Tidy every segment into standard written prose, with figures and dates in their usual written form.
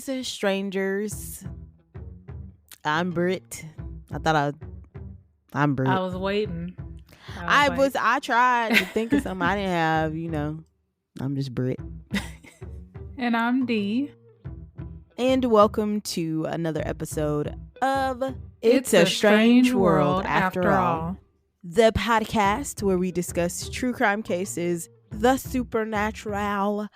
strangers. I'm Britt. I'm Britt. I was waiting. I tried to think of something I didn't have, I'm just Britt. And I'm Dee. And welcome to another episode of It's a Strange World After All. The podcast where we discuss true crime cases, the supernatural,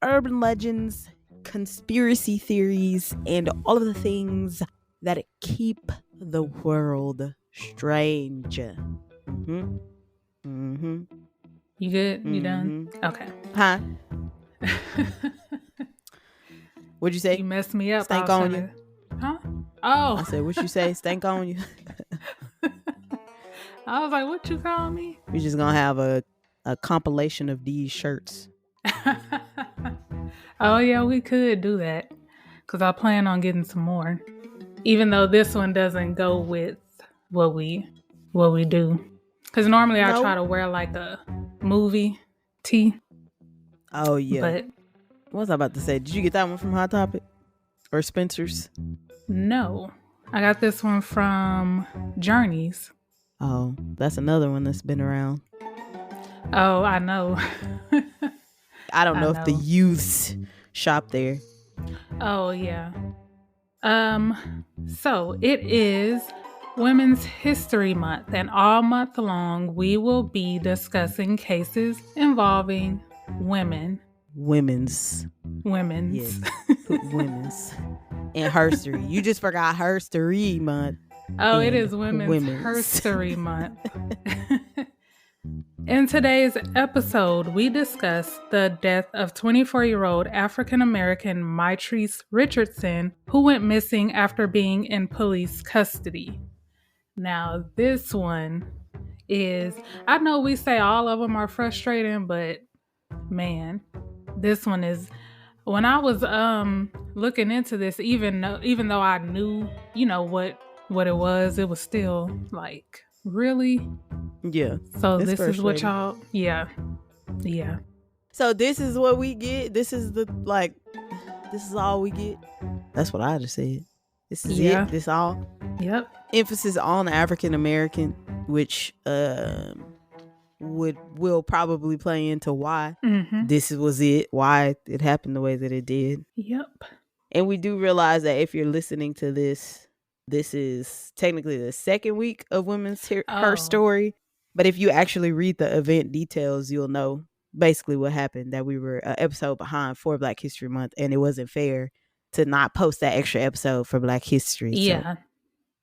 urban legends, conspiracy theories, and all of the things that keep the world strange. Mm-hmm. Mm-hmm. You good? You done? Okay. Huh? What'd you say? You messed me up. Stank on you. Huh? Oh. I said, what you say? Stank on you? I was like, what you call me? We're just gonna have a compilation of these shirts. Oh yeah, we could do that. Because I plan on getting some more. Even though this one doesn't go with what we do. Because normally I try to wear like a movie tee. Oh yeah. But what was I about to say? Did you get that one from Hot Topic? Or Spencer's? No. I got this one from Journeys. Oh, that's another one that's been around. Oh, I know. I don't know if the youths shop there. Oh, yeah. So it is Women's History Month, and all month long we will be discussing cases involving women. Women's. Women's. Yeah. Women's. And Herstory. You just forgot Herstory Month. Oh, it is Women's Herstory Month. In today's episode, we discuss the death of 24-year-old African American Mitrice Richardson, who went missing after being in police custody. Now, this one is, I know we say all of them are frustrating, but man, this one is, when I was looking into this, even though I knew, what it was still like, really? Yeah. So this is what y'all, yeah. So this is what we get. This is all we get. That's what I just said. This is it. This all. Yep. Emphasis on African American, which will probably play into why this was it, why it happened the way that it did. Yep. And we do realize that if you're listening to this is technically the second week of Women's Herstory. But if you actually read the event details, you'll know basically what happened, that we were an episode behind for Black History Month, and it wasn't fair to not post that extra episode for Black History. Yeah. So,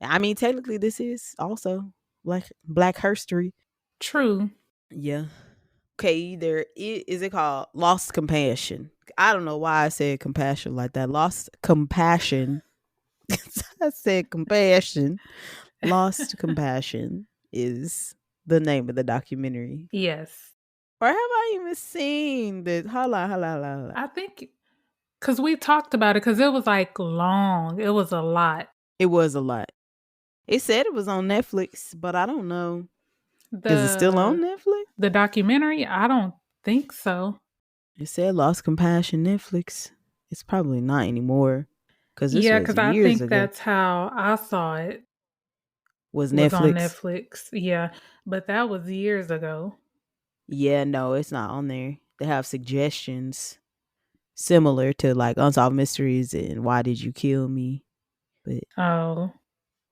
I mean, technically this is also Black Herstory. True. Yeah. Okay, is it called Lost Compassion? I don't know why I said compassion like that. Lost Compassion. I said compassion. Lost Compassion is the name of the documentary. Yes. Or have I even seen this? Hold on. I think, because we talked about it, because it was like long. It was a lot. It was a lot. It said it was on Netflix, but I don't know. Is it still on Netflix? The documentary? I don't think so. It said Lost Compassion Netflix. It's probably not anymore. Because I think that's how I saw it. Was on Netflix? Netflix, yeah. But that was years ago. Yeah, no, it's not on there. They have suggestions similar to like Unsolved Mysteries and Why Did You Kill Me? But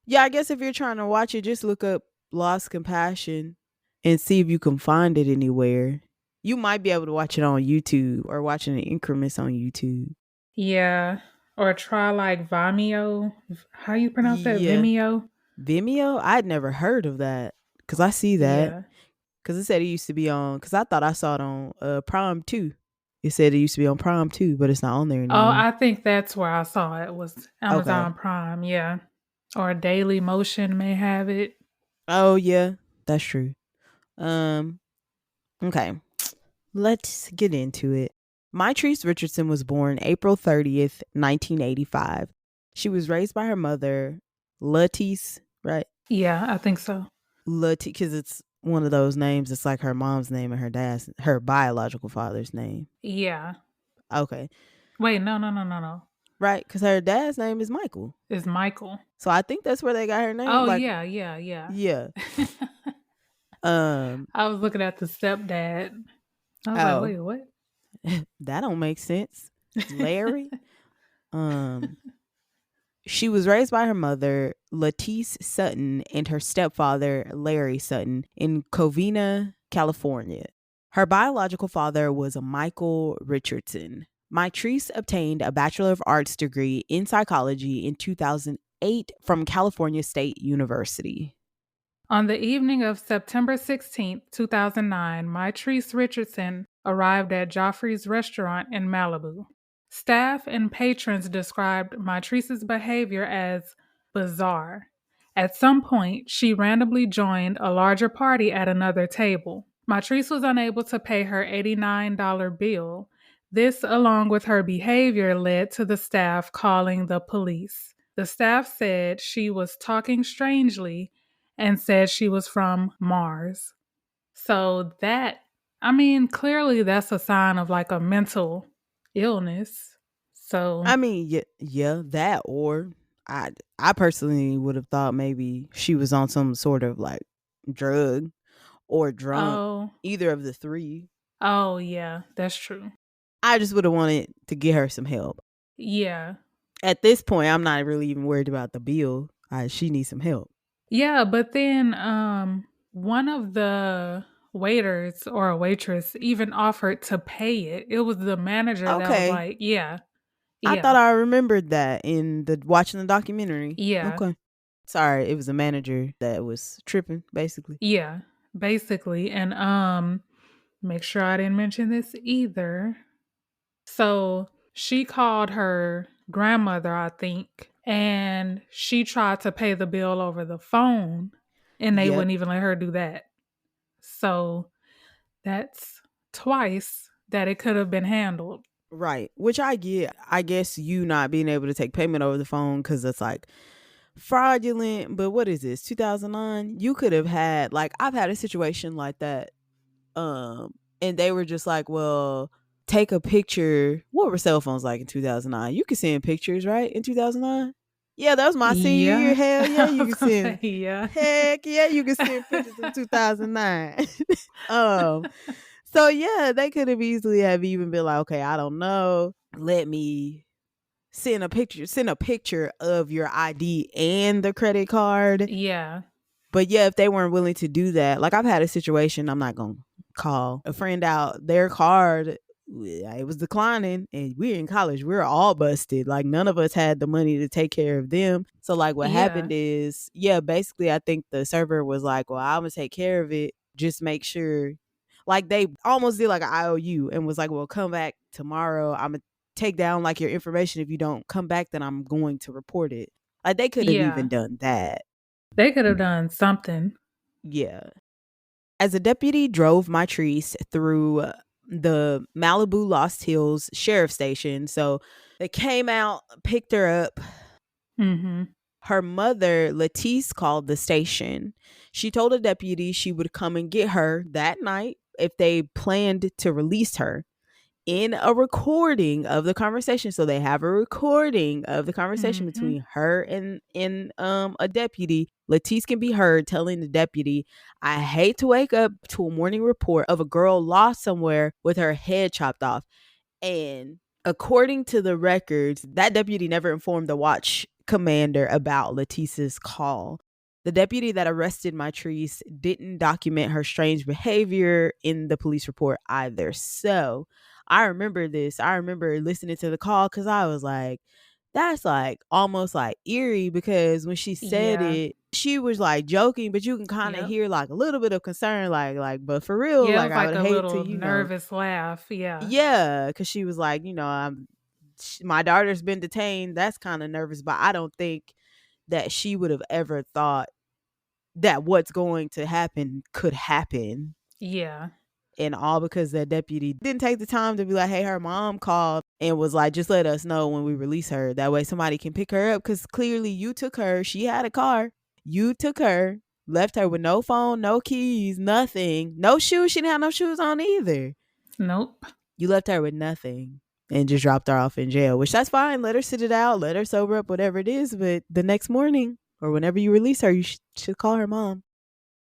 yeah, I guess if you're trying to watch it, just look up Lost Compassion and see if you can find it anywhere. You might be able to watch it on YouTube or watch it in increments on YouTube. Yeah. Or try like Vimeo. How you pronounce that? Yeah. Vimeo? Vimeo? I'd never heard of that. Because I see that. Because it said it used to be on, because I thought I saw it on Prime 2. It said it used to be on Prime 2, but it's not on there anymore. Oh, I think that's where I saw it, was Amazon Prime, yeah. Or Daily Motion may have it. Oh, yeah. That's true. Okay. Let's get into it. Mitrice Richardson was born April 30th, 1985. She was raised by her mother, Latice, right? Yeah, I think so. Latice, because it's one of those names. It's like her mom's name and her biological father's name. Yeah. Okay. Wait, no. Right, because her dad's name is Michael. Is Michael. So I think that's where they got her name. Oh, like, yeah. Yeah. I was looking at the stepdad. I was like, wait, what? That don't make sense. Larry. She was raised by her mother, Latisse Sutton, and her stepfather, Larry Sutton, in Covina, California. Her biological father was Michael Richardson. Mitrice obtained a Bachelor of Arts degree in psychology in 2008 from California State University. On the evening of September 16, 2009, Mitrice Richardson arrived at Joffrey's restaurant in Malibu. Staff and patrons described Mitrice's behavior as bizarre. At some point, she randomly joined a larger party at another table. Mitrice was unable to pay her $89 bill. This, along with her behavior, led to the staff calling the police. The staff said she was talking strangely and said she was from Mars. So clearly that's a sign of like a mental illness. So yeah, that, or I personally would have thought maybe she was on some sort of like drug or drunk, either of the three. Oh, yeah, that's true. I just would have wanted to get her some help. Yeah. At this point, I'm not really even worried about the bill. She needs some help. Yeah, but then one of the waiters or a waitress even offered to pay it. It was the manager that was like, yeah. I thought I remembered that in watching the documentary. Yeah. Okay. Sorry, it was a manager that was tripping, basically. Yeah, basically. And make sure I didn't mention this either. So she called her grandmother, I think, and she tried to pay the bill over the phone, and they wouldn't even let her do that. So that's twice that it could have been handled. Right. Which I get. I guess you not being able to take payment over the phone because it's like fraudulent. But what is this, 2009? You could have had, like, I've had a situation like that. And they were just like, well, take a picture. What were cell phones like in 2009? You could send pictures, right? In 2009? Yeah, that was my senior year. Hell yeah, you can send. Yeah. Heck yeah, you can send pictures in 2009. So yeah, they could have easily have even been like, okay, I don't know. Let me send a picture of your ID and the credit card. Yeah. But yeah, if they weren't willing to do that, like I've had a situation, I'm not going to call a friend out, their card, it was declining, and we're in college. We're all busted. Like none of us had the money to take care of them. So like what happened is, basically I think the server was like, well, I'm going to take care of it. Just make sure. Like they almost did like an IOU and was like, well, come back tomorrow. I'm going to take down like your information. If you don't come back, then I'm going to report it. Like they could have even done that. They could have done something. Yeah. As a deputy drove Mitrice through the Malibu Lost Hills Sheriff Station. So they came out, picked her up. Mm-hmm. Her mother, Latisse, called the station. She told a deputy she would come and get her that night if they planned to release her. In a recording of the conversation, so they have a recording of the conversation between her and a deputy. Latisse can be heard telling the deputy, I hate to wake up to a morning report of a girl lost somewhere with her head chopped off. And according to the records, that deputy never informed the watch commander about Latisse's call. The deputy that arrested Mitrice didn't document her strange behavior in the police report either. So I remember this. I remember listening to the call because I was like, that's like almost like eerie, because when she said it, she was like joking, but you can kind of hear like a little bit of concern, like, but for real, like I would hate to, nervous laugh. Yeah, because she was like, my daughter's been detained. That's kind of nervous, but I don't think that she would have ever thought that what's going to happen could happen. Yeah. And all because that deputy didn't take the time to be like, hey, her mom called and was like, just let us know when we release her. That way somebody can pick her up, because clearly you took her. She had a car. You took her, left her with no phone, no keys, nothing. No shoes. She didn't have no shoes on either. Nope. You left her with nothing. and just dropped her off in jail, which that's fine. Let her sit it out, let her sober up, whatever it is. But the next morning or whenever you release her, you should call her mom.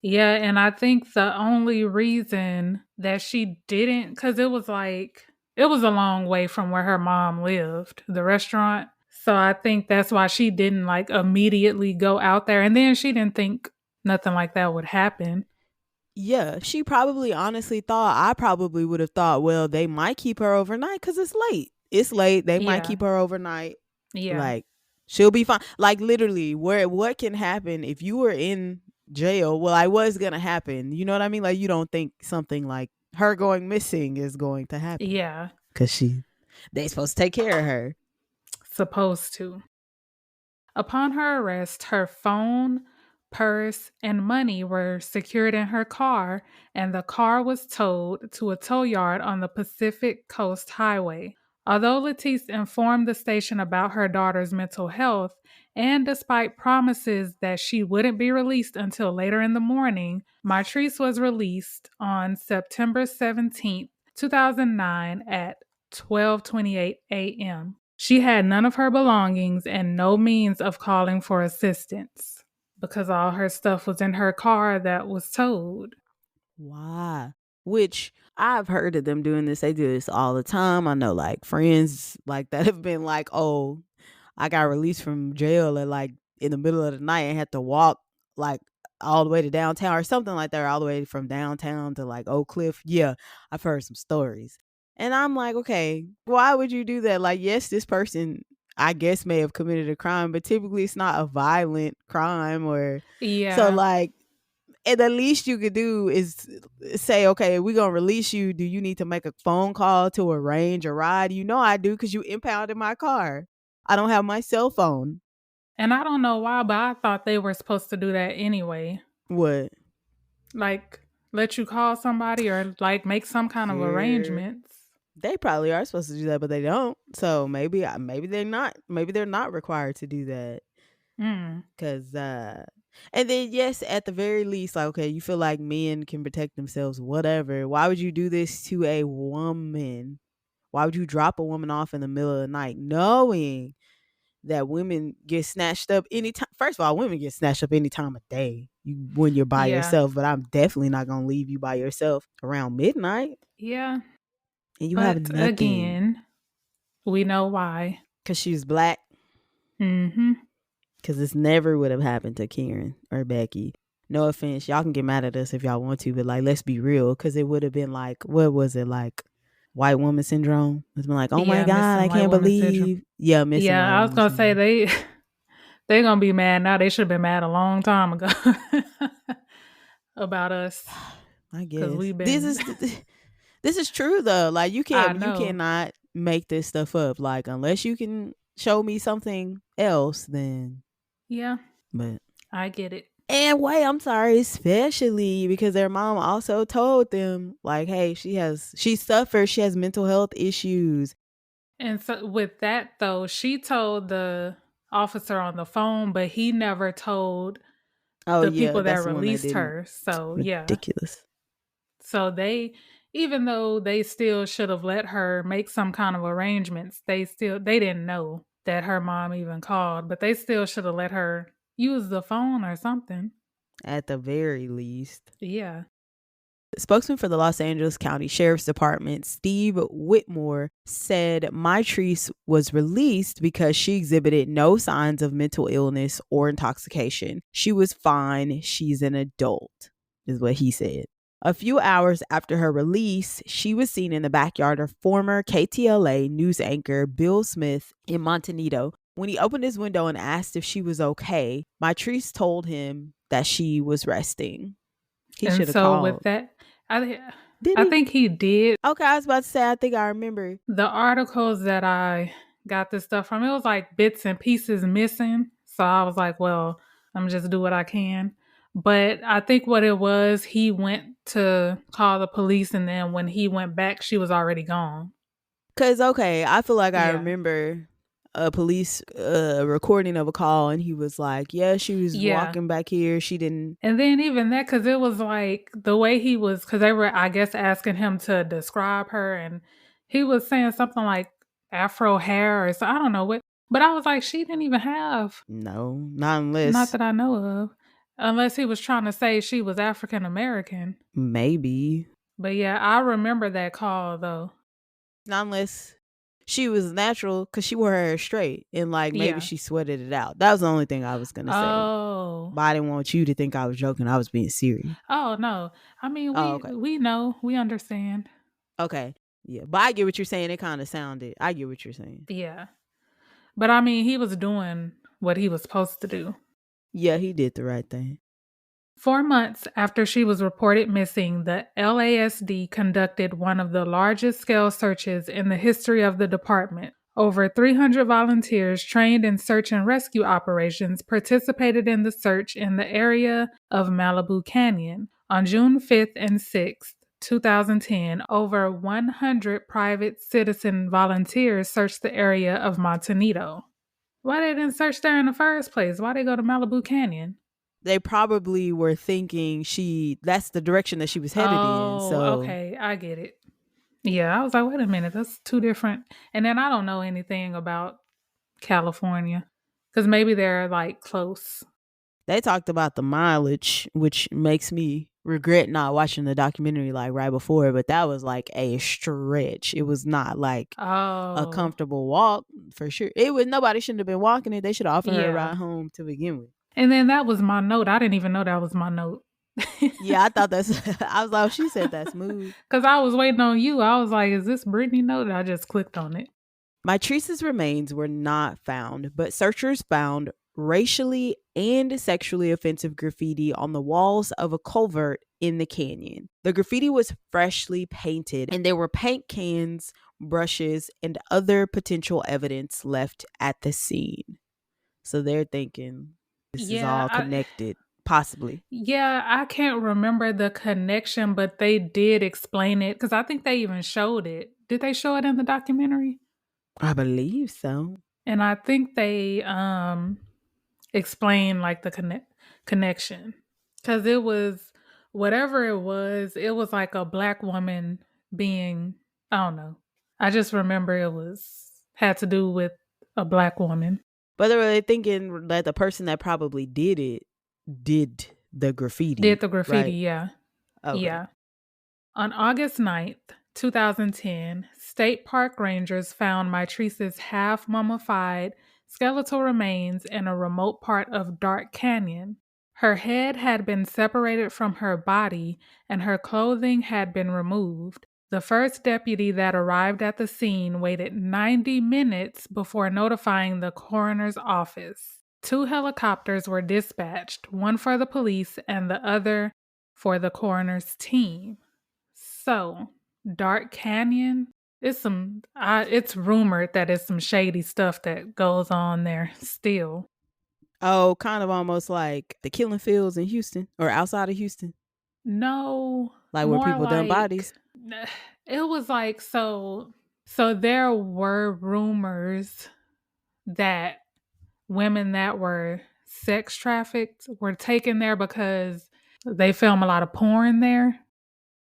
Yeah, and I think the only reason that she didn't, because it was a long way from where her mom lived, the restaurant. So I think that's why she didn't like immediately go out there. And then she didn't think nothing like that would happen. Yeah, she probably honestly thought, I probably would have thought, well, they might keep her overnight because it's late. It's late. They might keep her overnight. Yeah. Like, she'll be fine. Like, literally, what can happen if you were in jail? Well, like, what's going to happen? You know what I mean? Like, you don't think something like her going missing is going to happen. Yeah. Because they supposed to take care of her. Supposed to. Upon her arrest, her phone, purse, and money were secured in her car, and the car was towed to a tow yard on the Pacific Coast Highway. Although Lettice informed the station about her daughter's mental health, and despite promises that she wouldn't be released until later in the morning, Mitrice was released on September 17, 2009 at 12:28 a.m. She had none of her belongings and no means of calling for assistance because all her stuff was in her car that was towed. Why? Which I've heard of them doing this. They do this all the time. I know like friends like that have been like, oh, I got released from jail at like in the middle of the night and had to walk like all the way to downtown or something like that, or all the way from downtown to like Oak Cliff. Yeah, I've heard some stories. And I'm like, okay, why would you do that? Like, yes, this person, I guess, may have committed a crime, but typically it's not a violent crime or so like, and the least you could do is say, okay, we're going to release you. Do you need to make a phone call to arrange a ride? You know I do because you impounded my car. I don't have my cell phone. And I don't know why, but I thought they were supposed to do that anyway. What? Like, let you call somebody or like make some kind of arrangements. They probably are supposed to do that, but they don't. So maybe they're not. Maybe they're not required to do that. Because and then yes, at the very least, like, okay, you feel like men can protect themselves, whatever. Why would you do this to a woman? Why would you drop a woman off in the middle of the night knowing that women get snatched up anytime? First of all, women get snatched up any time of day when you're by yourself, but I'm definitely not going to leave you by yourself around midnight. Yeah. And you have nothing. Again, we know why. Because she's black. Mm-hmm. Because this never would have happened to Karen or Becky. No offense. Y'all can get mad at us if y'all want to, but like, let's be real. Because it would have been like, what was it? Like white woman syndrome? It's been like, oh my God, I can't believe. Syndrome. Yeah, missing. Yeah, I was going to say they're going to be mad now. They should have been mad a long time ago about us. I guess. We've been... This is true though. Like you cannot make this stuff up. Like unless you can show me something else, then yeah. But I get it. And wait, I'm sorry, especially because their mom also told them like, hey, she suffers, she has mental health issues. And so with that though, she told the officer on the phone, but he never told the people that released her. So ridiculous. So even though they still should have let her make some kind of arrangements, they didn't know that her mom even called, but they still should have let her use the phone or something. At the very least. Yeah. Spokesman for the Los Angeles County Sheriff's Department, Steve Whitmore, said Mitrice was released because she exhibited no signs of mental illness or intoxication. She was fine. She's an adult, is what he said. A few hours after her release, she was seen in the backyard of former KTLA news anchor Bill Smith in Montanito. When he opened his window and asked if she was okay, Mitrice told him that she was resting. He should have called. With that, I think he did. Okay, I was about to say, I think I remember. The articles that I got this stuff from, it was like bits and pieces missing. So I was like, well, I'm just do what I can. But I think what it was, he went to call the police, and then when he went back, she was already gone. Because, okay, I feel like I remember a police recording of a call, and he was like, yeah, she was walking back here. She didn't. And then even that, because it was like the way he was, because they were, I guess, asking him to describe her, and he was saying something like afro hair or so. I don't know what. But I was like, she didn't even have. No, not unless. Not that I know of. Unless he was trying to say she was African American. Maybe. But yeah, I remember that call though. Not unless she was natural because she wore her hair straight and like maybe she sweated it out. That was the only thing I was going to say. Oh. But I didn't want you to think I was joking. I was being serious. Oh, no. I mean, we know. We understand. Okay. Yeah. But I get what you're saying. It kind of sounded. I get what you're saying. Yeah. But I mean, he was doing what he was supposed to do. Yeah, he did the right thing. 4 months after she was reported missing, the LASD conducted one of the largest scale searches in the history of the department. Over 300 volunteers trained in search and rescue operations participated in the search in the area of Malibu Canyon. On June 5th and 6th, 2010, over 100 private citizen volunteers searched the area of Montanito. Why they didn't search there in the first place? Why they go to Malibu Canyon? They probably were thinking that's the direction that she was headed in. So okay, I get it. Yeah, I was like, wait a minute, that's two different. And then I don't know anything about California because maybe they're like close. They talked about the mileage, which makes me regret not watching the documentary like right before, but that was like a stretch. It was not like a comfortable walk for sure. Nobody shouldn't have been walking it. They should have offered her a ride home to begin with. And then that was my note. I didn't even know that was my note. Yeah, I thought I was like, she said that's smooth. Because I was waiting on you. I was like, is this Brittany note? I just clicked on it. Mitrice's remains were not found, but searchers found racially and sexually offensive graffiti on the walls of a culvert in the canyon. The graffiti was freshly painted, and there were paint cans, brushes, and other potential evidence left at the scene. So they're thinking this is all connected, possibly. Yeah, I can't remember the connection, but they did explain it because I think they even showed it. Did they show it in the documentary? I believe so. And I think they explained like the connection because it was whatever it was like a black woman being, I don't know. I just remember it had to do with a black woman. But they were thinking that the person that probably did it did the graffiti. Right? Yeah. Okay. Yeah. On August 9th, 2010, state park rangers found Mitrice's half-mummified skeletal remains in a remote part of Dark Canyon. Her head had been separated from her body and her clothing had been removed. The first deputy that arrived at the scene waited 90 minutes before notifying the coroner's office. 2 helicopters were dispatched, one for the police and the other for the coroner's team. So, Dark Canyon, it's rumored that it's some shady stuff that goes on there still. Oh, kind of almost like the killing fields in Houston or outside of Houston? No. Like where people dump bodies? It was like, so there were rumors that women that were sex trafficked were taken there because they film a lot of porn there.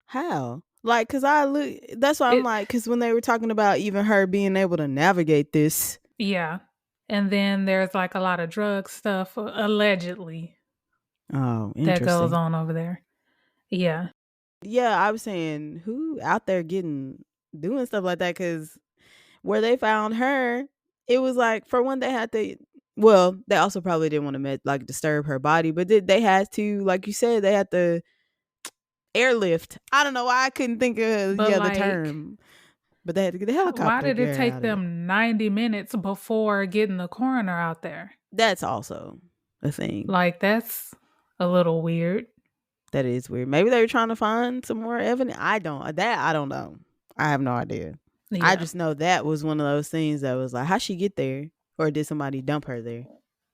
How? Like, cause that's why I'm like, cause when they were talking about even her being able to navigate this. Yeah. And then there's like a lot of drug stuff, allegedly. Oh, interesting. That goes on over there. Yeah. Yeah, I was saying, who out there doing stuff like that? Cause where they found her, it was like, for one, they had to, well, they also probably didn't want to disturb her body, but they had to, like you said, they had to airlift. I don't know why I couldn't think of the term. But they had to get the helicopter. Why did it take them 90 minutes before getting the coroner out there? That's also a thing. Like, that's a little weird. That is weird. Maybe they were trying to find some more evidence. I don't know. I have no idea. Yeah. I just know that was one of those things that was like, how'd she get there? Or did somebody dump her there?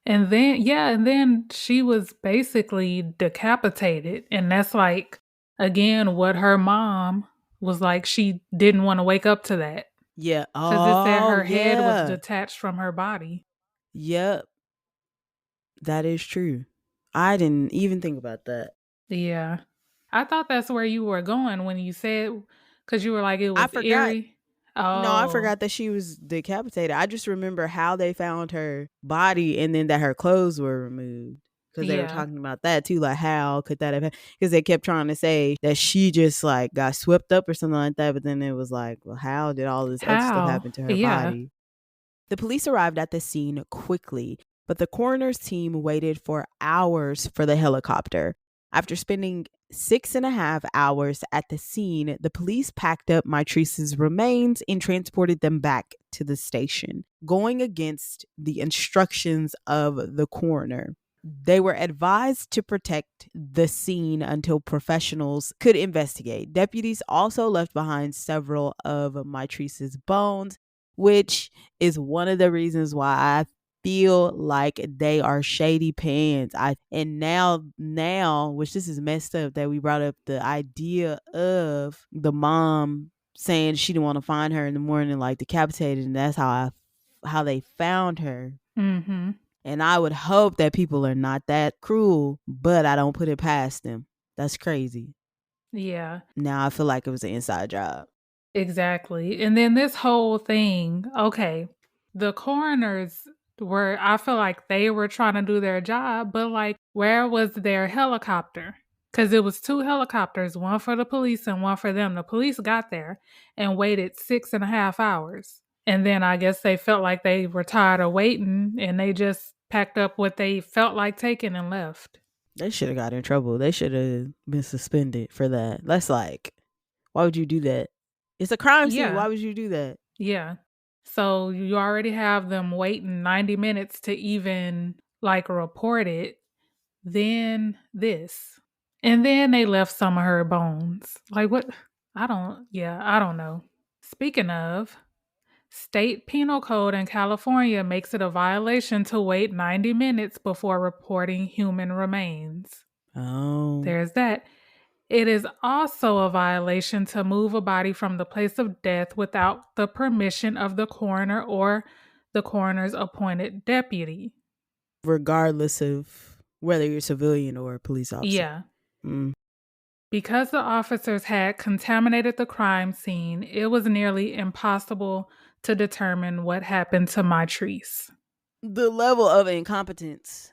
And then she was basically decapitated. And that's like, again, what her mom was like, she didn't want to wake up to that. Yeah. Because it said her head was detached from her body. Yep. That is true. I didn't even think about that. Yeah. I thought that's where you were going when you said, because you were like, it was eerie. No, I Oh, forgot that she was decapitated. I just remember how they found her body and then that her clothes were removed. Because they were yeah. talking about that too. Like, how could that have happened? Because they kept trying to say that she just like got swept up or something like that. But then it was like, well, how did all this other stuff How? happen to her Yeah. body? The police arrived at the scene quickly, but the coroner's team waited for hours for the helicopter. After spending 6.5 hours at the scene, the police packed up Mitrice's remains and transported them back to the station, going against the instructions of the coroner. They were advised to protect the scene until professionals could investigate. Deputies also left behind several of Mitrice's bones, which is one of the reasons why I feel like they are shady pants. And now, which this is messed up that we brought up the idea of the mom saying she didn't want to find her in the morning, like decapitated, and that's how they found her. Mm-hmm. And I would hope that people are not that cruel, but I don't put it past them. That's crazy. Yeah. Now I feel like it was an inside job. Exactly. And then this whole thing, okay, the coroners were, I feel like they were trying to do their job, but like, where was their helicopter? Because it was 2 helicopters, one for the police and one for them. The police got there and waited 6.5 hours. And then I guess they felt like they were tired of waiting and they just packed up what they felt like taking and left. They should have got in trouble. They should have been suspended for that. That's like, why would you do that? It's a crime scene. Yeah. Why would you do that? Yeah. So you already have them waiting 90 minutes to even like report it. Then this. And then they left some of her bones. Like what? I don't know. Speaking of, state penal code in California makes it a violation to wait 90 minutes before reporting human remains. Oh. There's that. It is also a violation to move a body from the place of death without the permission of the coroner or the coroner's appointed deputy. Regardless of whether you're a civilian or a police officer. Yeah. Because the officers had contaminated the crime scene, it was nearly impossible to determine what happened to Mitrice. The level of incompetence.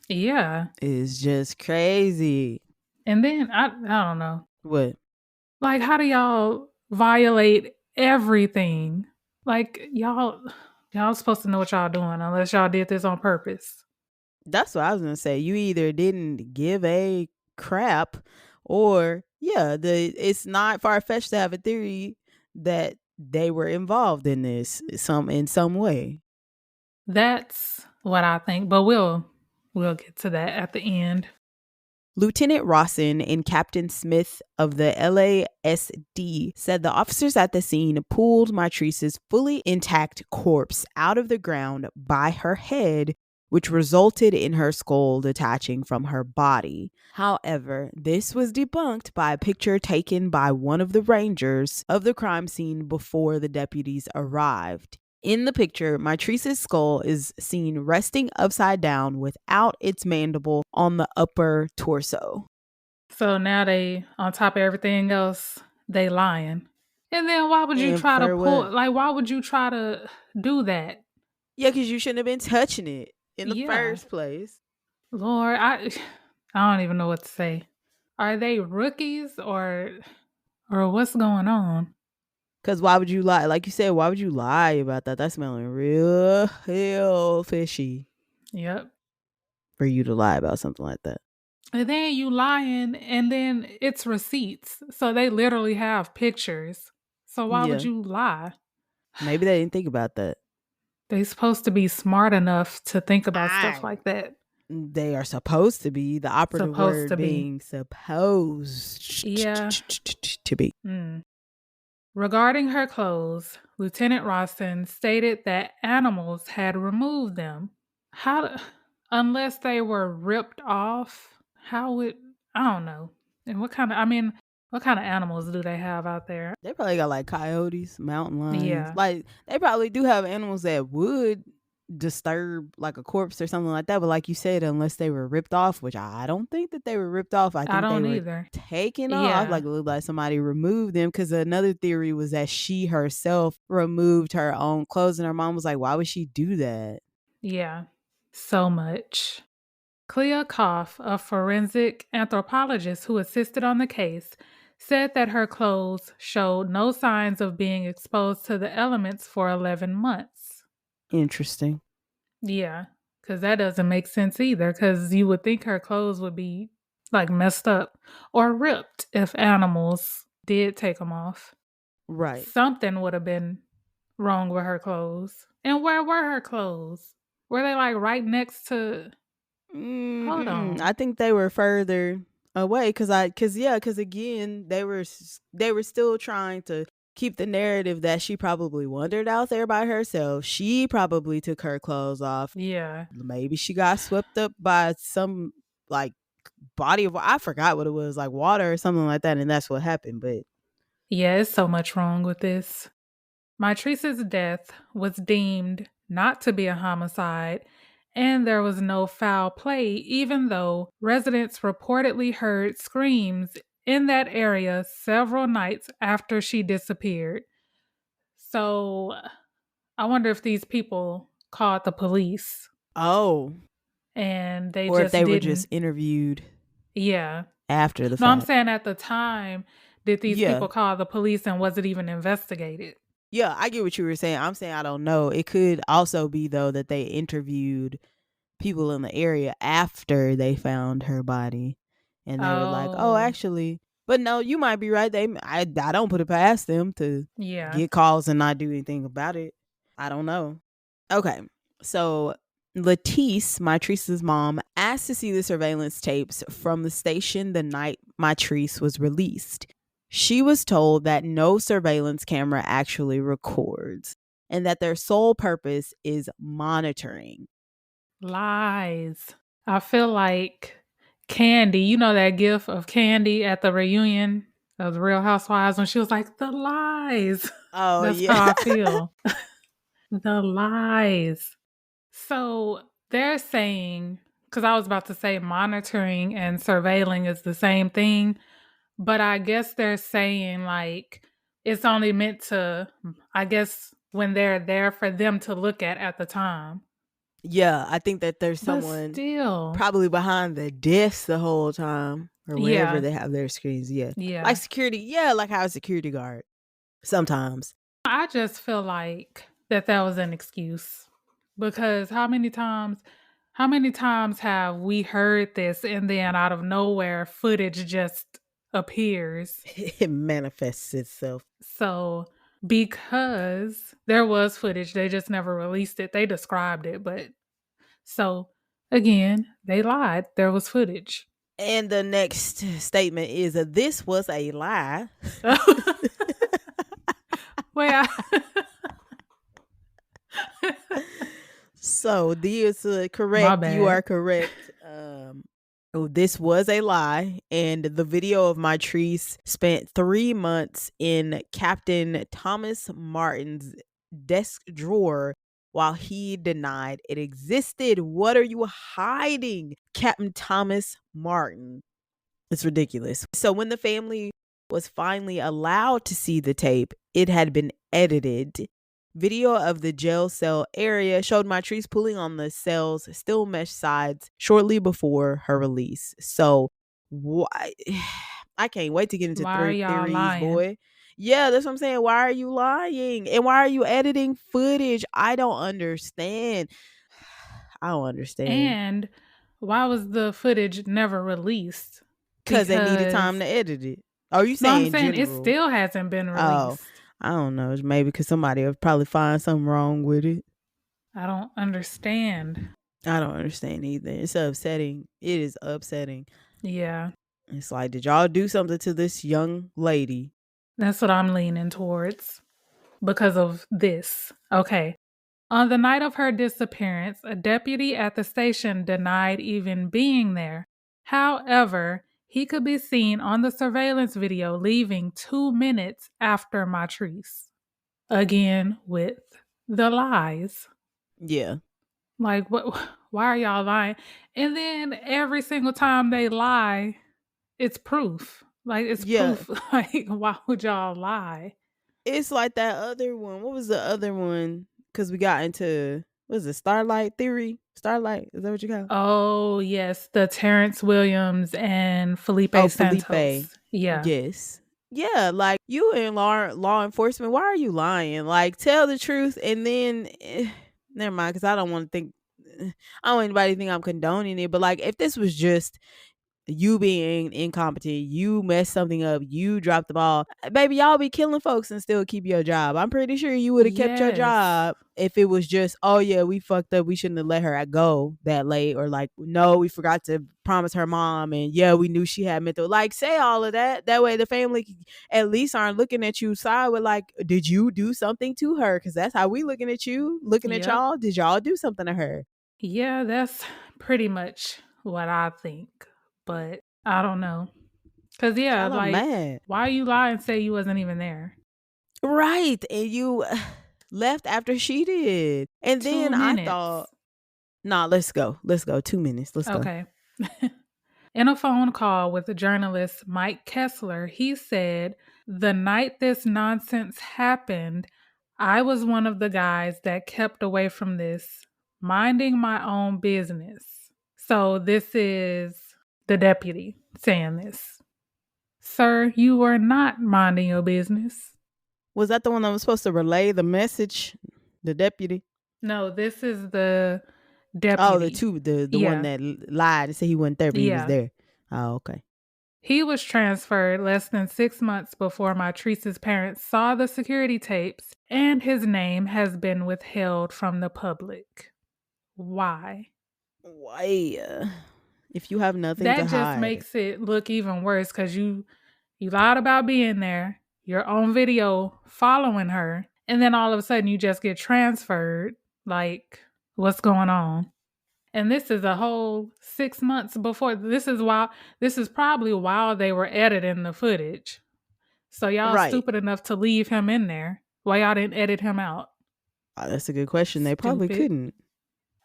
Yeah. Is just crazy. And then, I don't know. What? Like, how do y'all violate everything? Like, y'all supposed to know what y'all doing unless y'all did this on purpose. That's what I was gonna say. You either didn't give a crap, or it's not far-fetched to have a theory that they were involved in this in some way. That's what I think, but we'll get to that at the end. Lieutenant Rawson and Captain Smith of the LASD said the officers at the scene pulled Mitrice's fully intact corpse out of the ground by her head, which resulted in her skull detaching from her body. However, this was debunked by a picture taken by one of the rangers of the crime scene before the deputies arrived. In the picture, Mitrice's skull is seen resting upside down without its mandible on the upper torso. So now they, on top of everything else, they lying. And then why would you try to pull, like, why would you try to do that? Yeah, because you shouldn't have been touching it in the first place. Lord, I don't even know what to say. Are they rookies or what's going on? Because why would you lie? Like you said, why would you lie about that? That's smelling real fishy. Yep. For you to lie about something like that. And then you lying, and then it's receipts. So they literally have pictures. So why would you lie? Maybe they didn't think about that. They're supposed to be smart enough to think about stuff like that. They are supposed to be. The operative word being supposed to be. Regarding her clothes, Lieutenant Rawson stated that animals had removed them. Unless they were ripped off, I don't know. And what kind of animals do they have out there? They probably got like coyotes, mountain lions. Yeah. Like they probably do have animals that would disturb like a corpse or something like that. But like you said, unless they were ripped off, which I don't think that they were ripped off. I think they don't were either. taken off. Yeah. Like it looked like somebody removed them. Because another theory was that she herself removed her own clothes, and her mom was like, "Why would she do that?" Yeah, so much. Clea Koff, a forensic anthropologist who assisted on the case, said that her clothes showed no signs of being exposed to the elements for 11 months. Interesting. Yeah, because that doesn't make sense either, because you would think her clothes would be like messed up or ripped if animals did take them off. Right. Something would have been wrong with her clothes. And where were her clothes? Were they like right next to... Hold on. I think they were further away because again they were still trying to keep the narrative that she probably wandered out there by herself. She probably took her clothes off. Yeah. Maybe she got swept up by some like body of, I forgot what it was, like water or something like that, and that's what happened. But yeah, it's so much wrong with this. Mitrice's death was deemed not to be a homicide, and there was no foul play, even though residents reportedly heard screams in that area several nights after she disappeared. So I wonder if these people called the police. Oh. And they or just if they didn't. were just interviewed. Yeah. After the fact. No, I'm saying at the time, did these people call the police and was it even investigated? Yeah, I get what you were saying. I'm saying I don't know. It could also be, though, that they interviewed people in the area after they found her body. And they were like, oh, actually. But no, you might be right. I don't put it past them to get calls and not do anything about it. I don't know. Okay. So Letice, Mitrice's mom, asked to see the surveillance tapes from the station the night Mitrice was released. She was told that no surveillance camera actually records and that their sole purpose is monitoring. Lies. I feel like Candy, you know that gif of Candy at the reunion of the Real Housewives when she was like, the lies. Oh, that's how I feel. The lies. So they're saying, because I was about to say monitoring and surveilling is the same thing, but I guess they're saying like it's only meant to, I guess, when they're there for them to look at the time. Yeah, I think that there's someone probably behind the desk the whole time or wherever they have their screens. Yeah. Like security. Yeah, like how a security guard. Sometimes. I just feel like that was an excuse. Because how many times have we heard this and then out of nowhere footage just appears? It manifests itself. So because there was footage, they just never released it. They described it, but so again, they lied. There was footage. And the next statement is this was a lie. Well, so this correct. You are correct. This was a lie, and the video of Mitrice spent 3 months in Captain Thomas Martin's desk drawer while he denied it existed. What are you hiding, Captain Thomas Martin? It's ridiculous. So when the family was finally allowed to see the tape, it had been edited. Video of the jail cell area showed Mitrice pulling on the cell's steel mesh sides shortly before her release. So, I can't wait to get into theories, boy. Yeah, that's what I'm saying. Why are you lying? And why are you editing footage? I don't understand. I don't understand. And why was the footage never released? Because they needed time to edit it. Oh, you saying? No, I'm saying it still hasn't been released. Oh, I don't know. Maybe because somebody will probably find something wrong with it. I don't understand. I don't understand either. It's upsetting. It is upsetting. Yeah. It's like, did y'all do something to this young lady? That's what I'm leaning towards because of this. Okay. On the night of her disappearance, a deputy at the station denied even being there. However, he could be seen on the surveillance video leaving 2 minutes after Mitrice. Again, with the lies. Yeah. Like, what? Why are y'all lying? And then every single time they lie, it's proof. Like, it's Yeah. proof. Like, why would y'all lie? It's like that other one. What was the other one? Because we got into, what is it, Starlight Theory? Starlight? Is that what you call it? Oh, yes. The Terrence Williams and Felipe Oh, Felipe. Santos. Yeah. Yes. Yeah, like you in law enforcement, why are you lying? Like tell the truth and then never mind, because I don't want to think I don't want anybody to think I'm condoning it, but like if this was just you being incompetent, you messed something up, you dropped the ball, baby, y'all be killing folks and still keep your job. I'm pretty sure you would have kept your Yes. job if it was just, oh yeah, we fucked up, we shouldn't have let her go that late, or like, no, we forgot to promise her mom, and yeah, we knew she had mental, like say all of that. That way the family at least aren't looking at you side with like, did you do something to her? Because that's how we looking at you, looking at Yep. y'all. Did y'all do something to her? Yeah, that's pretty much what I think. But I don't know. Cause yeah, Child, I'm like, mad. why you lie and say you wasn't even there? Right. And you left after she did. And Two then I thought, minutes. nah, let's go. Let's go. 2 minutes. Let's go. Okay. In a phone call with the journalist Mike Kessler, he said, "The night this nonsense happened, I was one of the guys that kept away from this, minding my own business." So this is the deputy saying this. Sir, you were not minding your business. Was that the one that was supposed to relay the message? The deputy? No, this is the Oh, deputy. the one Yeah, that lied and said he wasn't there, but he was yeah. there. Oh, okay. He was transferred less than 6 months before Mitrice's parents saw the security tapes, and his name has been withheld from the public. Why? Why? If you have nothing to That just hide. makes it look even worse because you lied about being there, you're on video following her, and then all of a sudden you just get transferred. Like, what's going on? And this is a whole 6 months before. This is probably while they were editing the footage. So y'all Right. stupid enough to leave him in there. Why y'all didn't edit him out? Oh, that's a good question. They probably Stupid. couldn't.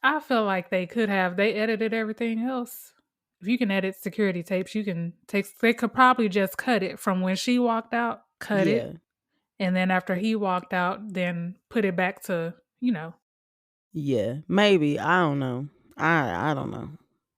I feel like they could have. They edited everything else. If you can edit security tapes, you can take. They could probably just cut it from when she walked out, cut Yeah. it, and then after he walked out, then put it back to Yeah. Maybe. I don't know. I don't know.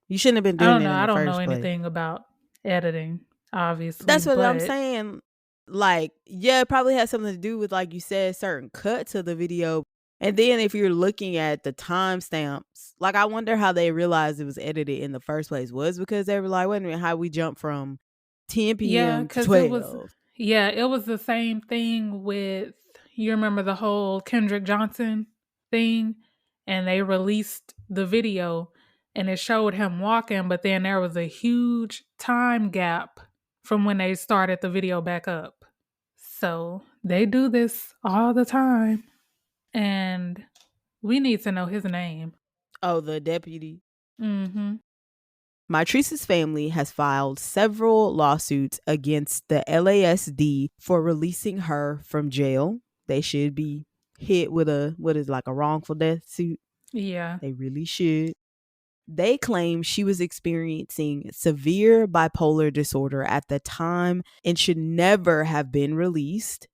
You shouldn't have been I doing don't it know. in I the don't know first place. anything about editing, obviously, That's what I'm but saying. Like, yeah, it probably has something to do with, like you said, certain cuts of the video. And then if you're looking at the timestamps, like I wonder how they realized it was edited in the first place. Was because they were like, wait a minute, how we jump from 10 yeah, p.m. to because 12? it was the same thing with, you remember the whole Kendrick Johnson thing, and they released the video, and it showed him walking, but then there was a huge time gap from when they started the video back up. So they do this all the time, and we need to know his name. Oh, the deputy. Mm-hmm. Mitrice's family has filed several lawsuits against the LASD for releasing her from jail. They should be hit with a, what is like a wrongful death suit. Yeah. They really should. They claim she was experiencing severe bipolar disorder at the time and should never have been released.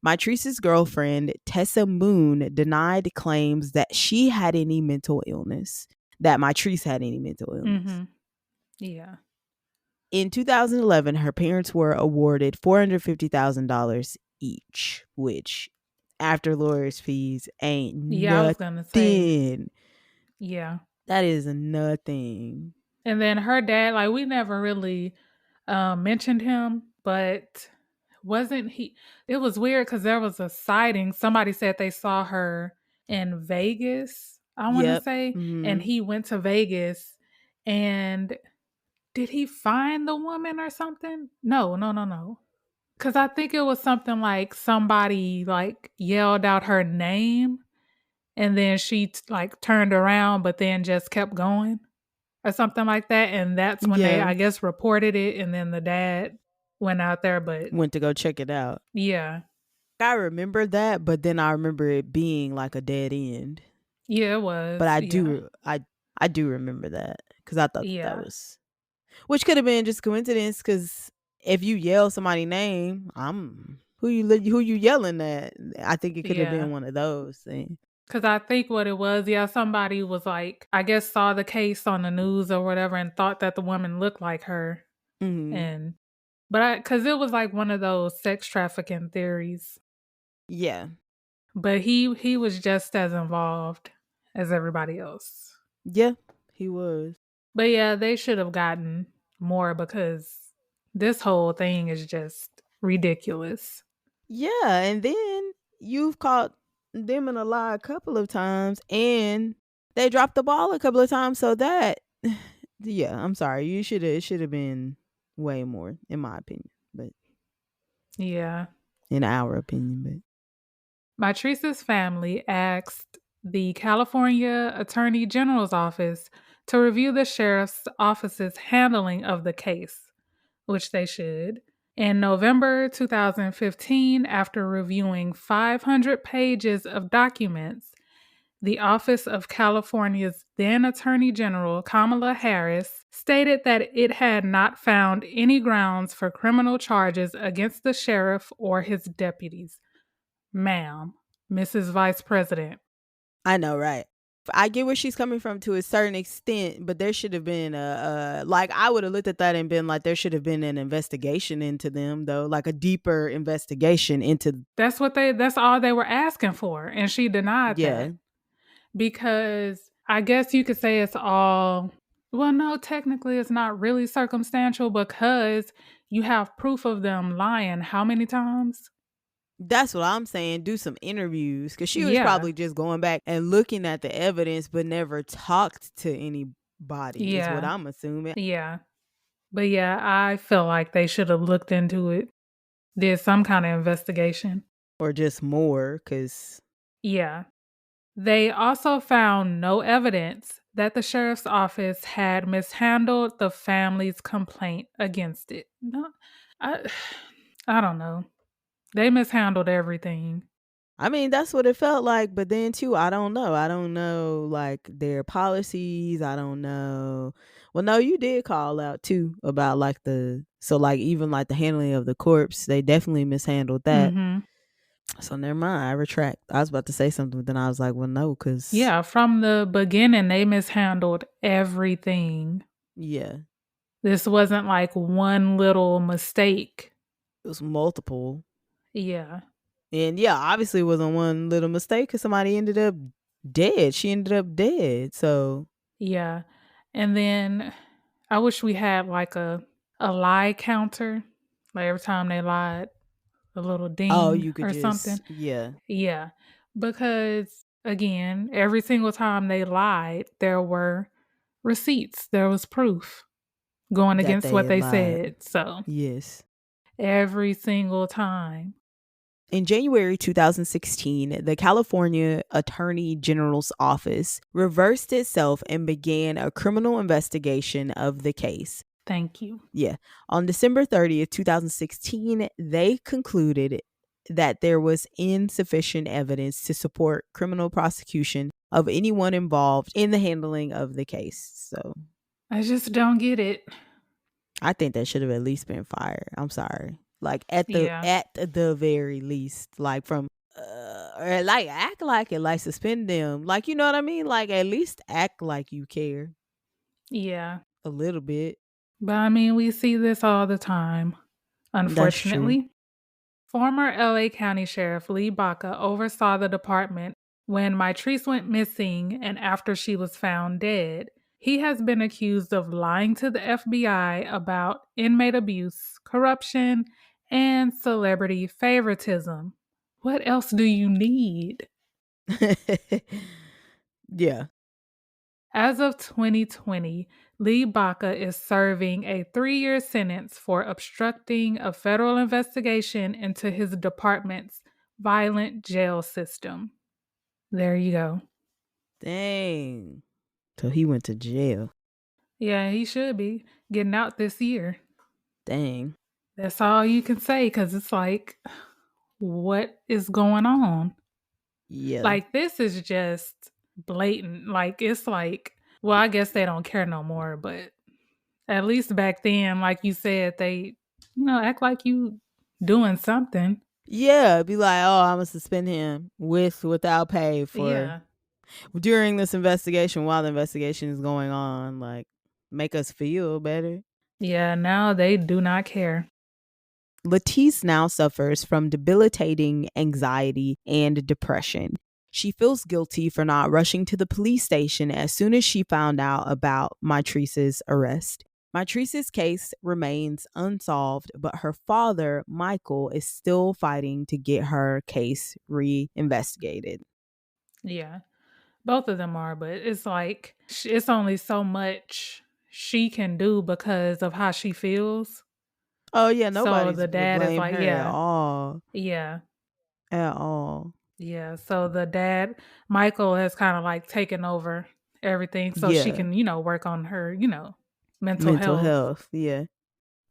Mitrice's girlfriend, Tessa Moon, denied claims that she had any mental illness, that Mitrice had any mental illness. Mm-hmm. Yeah. In 2011, her parents were awarded $450,000 each, which after lawyers' fees ain't Yeah, I was gonna say, nothing. yeah. That is nothing. And then her dad, like, we never really mentioned him, but wasn't he? It was weird because there was a sighting. Somebody said they saw her in Vegas, I want to Yep. say, and Mm-hmm. he went to Vegas. And did he find the woman or something? No, no, no, no. Because I think it was something like somebody like yelled out her name, and then she like turned around, but then just kept going or something like that. And that's when they, Yeah. I guess, reported it. And then the dad went out there. But Went to go check it out. yeah, I remember that, but then I remember it being like a dead end. Yeah, it was. But I do remember that because I thought that Yeah. was, which could have been just coincidence. Because if you yell somebody's name, who you yelling at. I think it could have been one of those things. Because I think what it was, somebody was like, I guess saw the case on the news or whatever and thought that the woman looked like her. Mm-hmm. Because it was like one of those sex trafficking theories. Yeah. But he was just as involved as everybody else. Yeah, he was. But yeah, they should have gotten more because this whole thing is just ridiculous. Yeah, and then you've caught them in a lie a couple of times, and they dropped the ball a couple of times. So that, yeah, I'm sorry. It should have been way more, in my opinion. But yeah, in our opinion, but Mitrice's family asked the California Attorney General's office to review the sheriff's office's handling of the case, which they should. In November 2015, after reviewing 500 pages of documents, the Office of California's then Attorney General, Kamala Harris, stated that it had not found any grounds for criminal charges against the sheriff or his deputies. Ma'am, Mrs. Vice President. I know, right? I get where she's coming from to a certain extent, but there should have been like, I would have looked at that and been like, there should have been an investigation into them, though, like a deeper investigation into. That's all they were asking for, and she denied that. Because I guess you could say it's all, well, no, technically it's not really circumstantial because you have proof of them lying how many times? That's what I'm saying. Do some interviews, because she was probably just going back and looking at the evidence, but never talked to anybody. Is what I'm assuming. Yeah, but yeah, I feel like they should have looked into it, did some kind of investigation, or just more. Because they also found no evidence that the sheriff's office had mishandled the family's complaint against it. No, I don't know. They mishandled everything. I mean, that's what it felt like. But then, too, I don't know. I don't know, like, their policies. I don't know. Well, no, you did call out, too, about, like, even, like, the handling of the corpse. They definitely mishandled that. Mm-hmm. So, never mind. I retract. I was about to say something, but then I was like, well, no, because. Yeah, from the beginning, they mishandled everything. Yeah. This wasn't like one little mistake. It was multiple. Yeah. And yeah, obviously it wasn't one little mistake because somebody ended up dead. She ended up dead. So yeah. And then I wish we had like a lie counter. Like every time they lied, a little ding you could or something. Yeah. Yeah. Because again, every single time they lied, there were receipts. There was proof going against what they said. So yes. Every single time. In January 2016, the California Attorney General's office reversed itself and began a criminal investigation of the case. Thank you. Yeah. On December 30th, 2016, they concluded that there was insufficient evidence to support criminal prosecution of anyone involved in the handling of the case. So I just don't get it. I think that should have at least been fired. I'm sorry. Like at the very least, like from or like act like it, like suspend them, like, you know what I mean, like at least act like you care. Yeah, a little bit. But I mean, we see this all the time, unfortunately. Former LA County Sheriff Lee Baca oversaw the department when Mitrice went missing and after she was found dead. He has been accused of lying to the FBI about inmate abuse, corruption, and celebrity favoritism. What else do you need? Yeah. As of 2020, Lee Baca is serving a 3-year sentence for obstructing a federal investigation into his department's violent jail system. There you go. Dang. So he went to jail. Yeah, he should be getting out this year. Dang. That's all you can say, because it's like, what is going on? Yeah. Like, this is just blatant. Like, it's like, well, I guess they don't care no more, but at least back then, like you said, they, act like you doing something. Yeah, be like, oh, I'm gonna suspend him without pay for Yeah. during this investigation while the investigation is going on. Like, make us feel better. Yeah, now they do not care. Latisse now suffers from debilitating anxiety and depression. She feels guilty for not rushing to the police station as soon as she found out about Mitrice's arrest. Mitrice's case remains unsolved, but her father, Michael, is still fighting to get her case reinvestigated. Yeah, both of them are, but it's like it's only so much she can do because of how she feels. Oh, yeah, So nobody's the to dad is blame like, her at yeah, all. yeah, At all. yeah. So the dad, Michael, has kind of like taken over everything so she Yeah. can, work on her, mental Mental health. health. Yeah.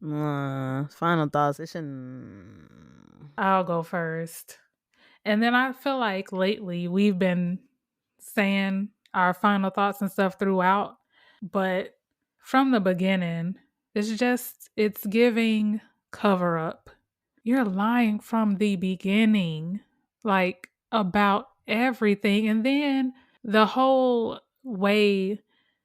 Final thoughts. It shouldn't. I'll go first. And then I feel like lately we've been saying our final thoughts and stuff throughout, but from the beginning, it's giving cover up. You're lying from the beginning, like about everything. And then the whole way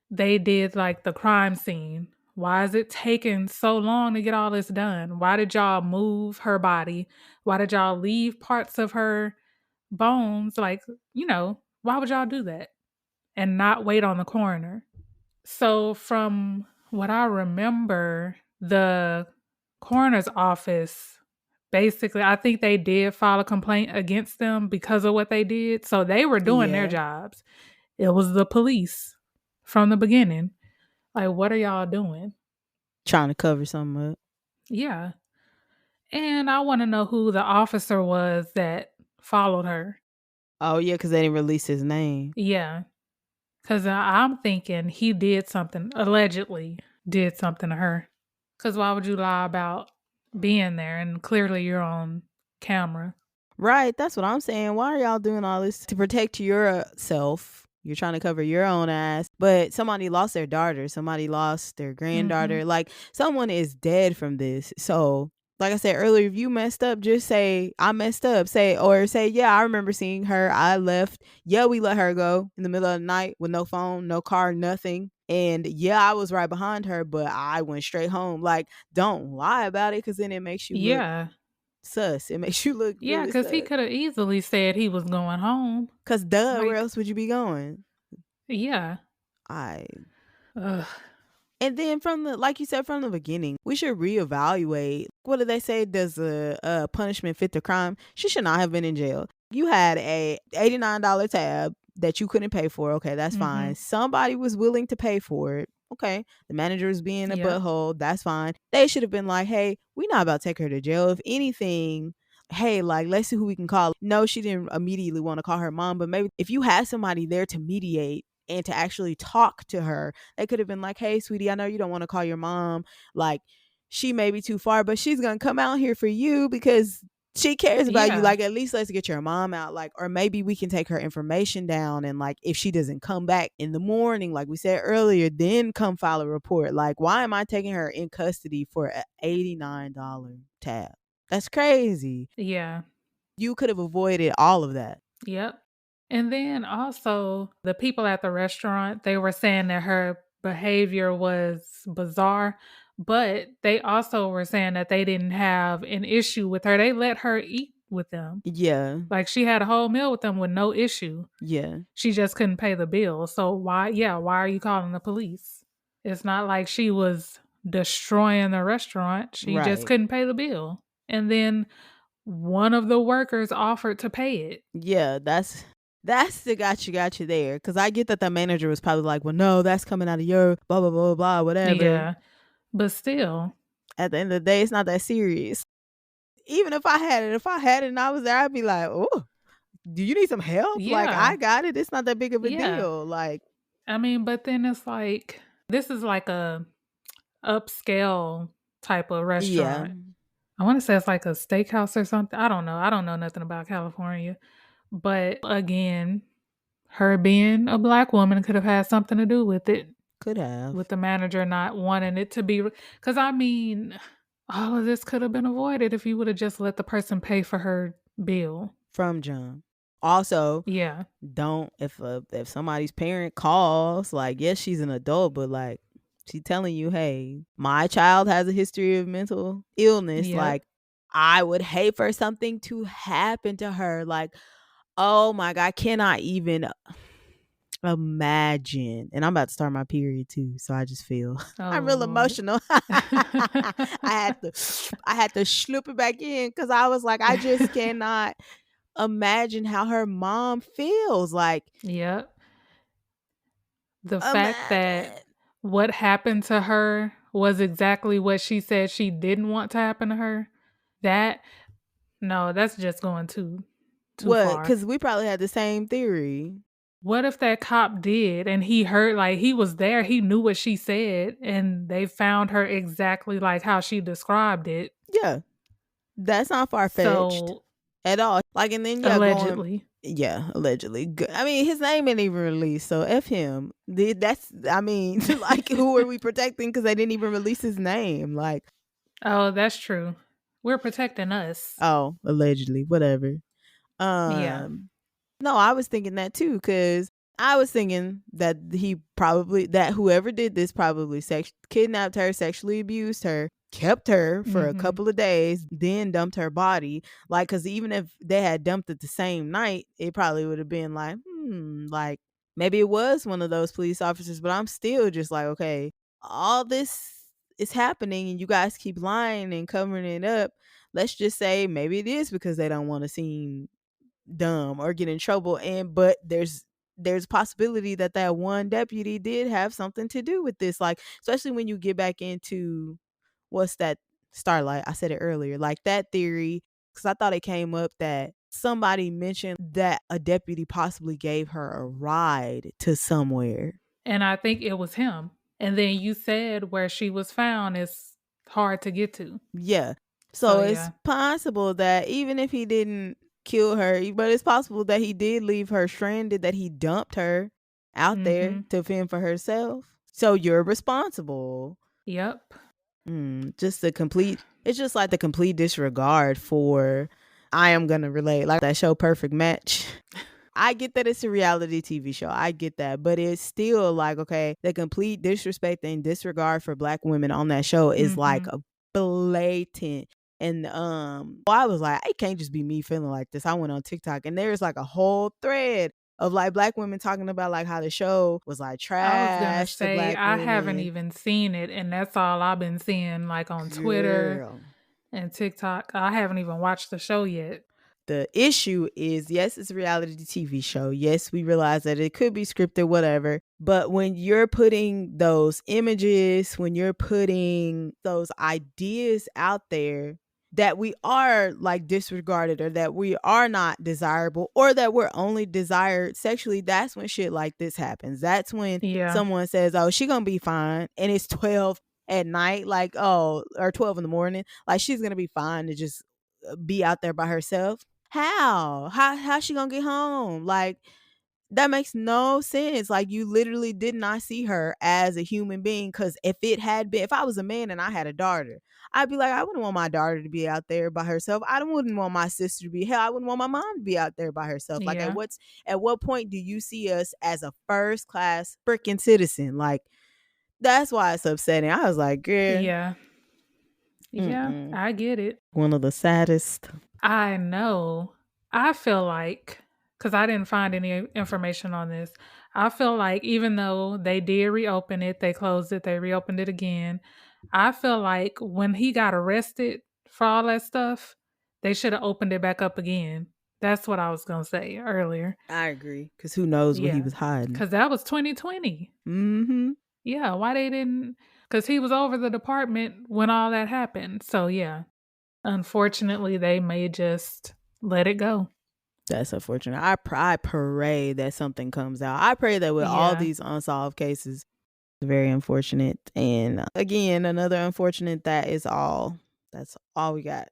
they did like the crime scene. Why is it taking so long to get all this done? Why did y'all move her body? Why did y'all leave parts of her bones? Like, why would y'all do that and not wait on the coroner? So, from what I remember, the coroner's office basically, I think they did file a complaint against them because of what they did. So, they were doing their Yeah. jobs. It was the police from the beginning. Like, what are y'all doing? Trying to cover something up. Yeah. And I want to know who the officer was that followed her. Oh, yeah, because they didn't release his name. Yeah. Because I'm thinking he did something, allegedly did something to her. Because why would you lie about being there and clearly you're on camera? Right. That's what I'm saying. Why are y'all doing all this to protect yourself? You're trying to cover your own ass, but somebody lost their daughter. Somebody lost their Mm-hmm. granddaughter. Like, someone is dead from this. So, like I said earlier, if you messed up, just say, I messed up. Say, yeah, I remember seeing her. I left. Yeah, we let her go in the middle of the night with no phone, no car, nothing. And yeah, I was right behind her, but I went straight home. Like, don't lie about it, because then it makes you look Yeah. sus. It makes you look Yeah, really because he sus. could have easily said he was going home. Because where Like, else would you be going? yeah. I Ugh. And then like you said, from the beginning, we should reevaluate. What do they say? Does a punishment fit the crime? She should not have been in jail. You had a $89 tab that you couldn't pay for. Okay, that's Mm-hmm. fine. Somebody was willing to pay for it. Okay, the manager was being a Yep. butthole. That's fine. They should have been like, hey, we're not about to take her to jail. If anything, hey, like, let's see who we can call. No, she didn't immediately want to call her mom, but maybe if you had somebody there to mediate and to actually talk to her, they could have been like, hey, sweetie, I know you don't want to call your mom. Like, she may be too far, but she's going to come out here for you because she cares about you. Yeah. Like, at least let's get your mom out. Like, or maybe we can take her information down. And like, if she doesn't come back in the morning, like we said earlier, then come file a report. Like, why am I taking her in custody for an $89 tab? That's crazy. Yeah. You could have avoided all of that. Yep. And then also the people at the restaurant, they were saying that her behavior was bizarre, but they also were saying that they didn't have an issue with her. They let her eat with them. Yeah. Like, she had a whole meal with them with no issue. Yeah. She just couldn't pay the bill. So why are you calling the police? It's not like she was destroying the restaurant. She just Right. couldn't pay the bill. And then one of the workers offered to pay it. Yeah, that's the got you there. Because I get that the manager was probably like, well, no, that's coming out of your blah, blah, blah, blah, whatever. Yeah. But still. At the end of the day, it's not that serious. Even if I had it and I was there, I'd be like, oh, do you need some help? Yeah. Like, I got it. It's not that big of a Yeah. deal. Like, I mean, but then it's like, this is like a upscale type of restaurant. yeah. I want to say it's like a steakhouse or something. I don't know. I don't know nothing about California. But again, Her being a Black woman could have had something to do with it. Could have. With the manager not wanting it to be. Because, I mean, all of this could have been avoided if you would have just let the person pay for her bill. From John. Also, yeah, don't, if somebody's parent calls, like, yes, she's an adult, but like, she's telling you, hey, my child has a history of mental illness. Yep. Like, I would hate for something to happen to her. Like, oh my God, I cannot even imagine. And I'm about to start my period too, so I just feel I'm real emotional. I had to slip it back in because I was like, I just cannot imagine how her mom feels. Like, yep. The fact that what happened to her was exactly what she said she didn't want to happen to her. That's just going too far. Because we probably had the same theory. What if that cop did and he heard, like, he was there, he knew what she said, and they found her exactly like how she described it? Yeah. That's not far-fetched at all. Like, and then allegedly. Allegedly. I mean, his name ain't even released, so F him. Like, who are we protecting because they didn't even release his name? Like, oh, that's true. We're protecting us. Oh, allegedly, whatever. Yeah. No, I was thinking that too, because I was thinking that whoever did this probably kidnapped her, sexually abused her, kept her for a couple of days, then dumped her body. Like, because even if they had dumped it the same night, it probably would have been like, like, maybe it was one of those police officers, but I'm still just like, okay, all this is happening and you guys keep lying and covering it up. Let's just say maybe it is because they don't want to seem dumb or get in trouble, but there's a possibility that one deputy did have something to do with this, like, especially when you get back into what's that, Starlight, I said it earlier, like that theory, because I thought it came up that somebody mentioned that a deputy possibly gave her a ride to somewhere, and I think it was him. And then you said where she was found is hard to get to. Yeah. So it's possible that even if he didn't kill her, but it's possible that he did leave her stranded, that he dumped her out there to fend for herself. So you're responsible. Yep. It's just like the complete disregard for, I am going to relate, like that show Perfect Match. I get that it's a reality TV show. I get that. But it's still like, okay, the complete disrespect and disregard for Black women on that show is like a blatant. And I was like, it can't just be me feeling like this. I went on TikTok and there's like a whole thread of like Black women talking about like how the show was like trash. I was gonna say, I haven't even seen it, and that's all I've been seeing like on Twitter and TikTok. I haven't even watched the show yet. The issue is, yes, it's a reality TV show. Yes, we realize that it could be scripted, whatever. But when you're putting those images, when you're putting those ideas out there that we are like disregarded, or that we are not desirable, or that we're only desired sexually, that's when shit like this happens. That's when someone says, oh, she gonna be fine, and it's 12 at night, like, oh, or 12 in the morning, like she's gonna be fine to just be out there by herself. How's she gonna get home? Like, that makes no sense. Like, you literally did not see her as a human being. Because if I was a man and I had a daughter, I'd be like, I wouldn't want my daughter to be out there by herself. I wouldn't want my sister to be. Hell, I wouldn't want my mom to be out there by herself. Like, at what point do you see us as a first class freaking citizen? Like, that's why it's upsetting. I was like, girl. Yeah, I get it. One of the saddest. I know. I feel like, because I didn't find any information on this, I feel like even though they did reopen it, they closed it, they reopened it again, I feel like when he got arrested for all that stuff, they should have opened it back up again. That's what I was going to say earlier. I agree. Because who knows what he was hiding. Because that was 2020. Yeah, why they didn't... Because he was over the department when all that happened. So, yeah. Unfortunately, they may just let it go. That's unfortunate. I pray that something comes out. I pray that with all these unsolved cases, it's very unfortunate. And again, another unfortunate, that's all we got.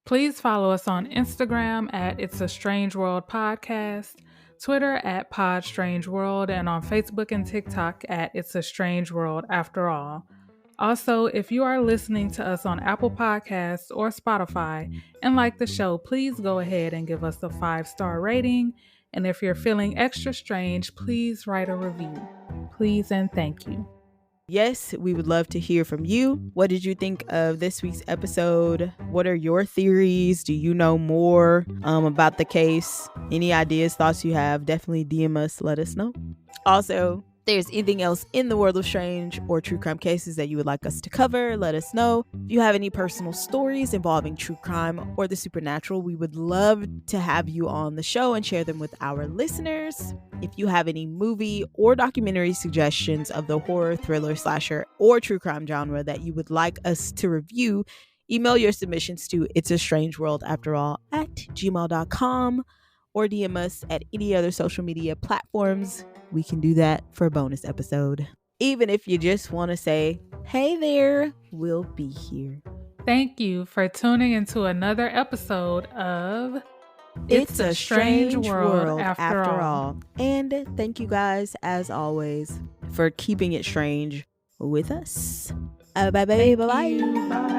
Please follow us on Instagram at It's a Strange World Podcast. Twitter at Pod Strange World, and on Facebook and TikTok at It's a Strange World After All. Also, if you are listening to us on Apple Podcasts or Spotify and like the show, please go ahead and give us a 5-star rating. And if you're feeling extra strange, please write a review. Please and thank you. Yes, we would love to hear from you. What did you think of this week's episode? What are your theories? Do you know more about the case? Any ideas, thoughts you have? Definitely DM us, let us know. Also, if there's anything else in the world of strange or true crime cases that you would like us to cover, let us know. If you have any personal stories involving true crime or the supernatural, we would love to have you on the show and share them with our listeners. If you have any movie or documentary suggestions of the horror, thriller, slasher, or true crime genre that you would like us to review, email your submissions to itsastrangeworldafterall@gmail.com or DM us at any other social media platforms. We can do that for a bonus episode. Even if you just want to say, hey there, we'll be here. Thank you for tuning into another episode of It's a Strange World After All. And thank you guys, as always, for keeping it strange with us. Bye-bye. Bye.